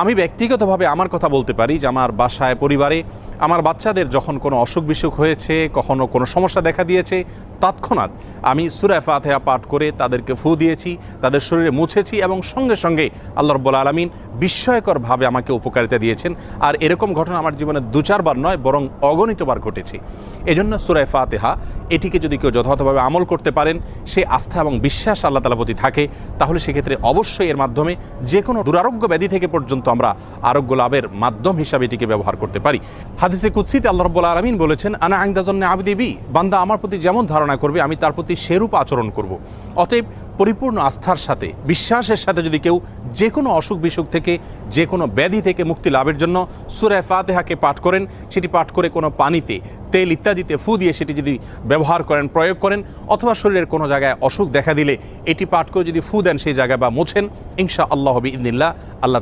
আমি ব্যক্তিগতভাবে আমার কথা বলতে পারি যে আমার বাসায় পরিবারে আমার বাচ্চাদের যখন কোনো অসুখ বিসুখ হয়েছে, কখনো কোনো সমস্যা দেখা দিয়েছে, তৎক্ষণাৎ আমি সূরা ফাতিহা পাঠ করে তাদেরকে ফু দিয়েছি, তাদের শরীরে মুছেছি এবং সঙ্গে সঙ্গে আল্লাহ রাব্বুল আলামিন বিস্ময়করভাবে আমাকে উপকারিতা দিয়েছেন। আর এরকম ঘটনা আমার জীবনে ২-৪ বার নয়, বরং অগণিতবার ঘটেছে। এজন্য সূরা ফাতিহা এটিকে যদি কেউ যথাযথভাবে আমল করতে পারেন, সে আস্থা এবং বিশ্বাস আল্লাহ তাআলার প্রতি থাকে, তাহলে সেক্ষেত্রে অবশ্যই এর মাধ্যমে যে কোনো দুরারোগ্য ব্যাধি থেকে পর্যন্ত আমরা আরোগ্য লাভের মাধ্যম হিসাবে এটিকে ব্যবহার করতে পারি। হাদিসে কুদসিতে আল্লাহ রাব্বুল আলামিন বলেছেন, আনা ইনদা যন্নি আবদি বি, বান্দা আমার প্রতি যেমন ধারণা করবে আমি তার প্রতি সেরূপ আচরণ করব। অতএব পরিপূর্ণ আস্থার সাথে, বিশ্বাসের সাথে যদি কেউ যে কোনো অসুখ বিসুখ থেকে, যে কোনো ব্যাধি থেকে মুক্তি লাভের জন্য সূরা ফাতিহাকে পাঠ করেন, সেটি পাঠ করে কোনো পানিতে, তেল ইত্যাদিতে ফু দিয়ে সেটি যদি ব্যবহার করেন, প্রয়োগ করেন, অথবা শরীরের কোনো জায়গায় অসুখ দেখা দিলে এটি পাঠ করে যদি ফু দেন সেই জায়গায় বা মোছেন, ইনশাআল্লাহ বিইذনিল্লাহ আল্লাহ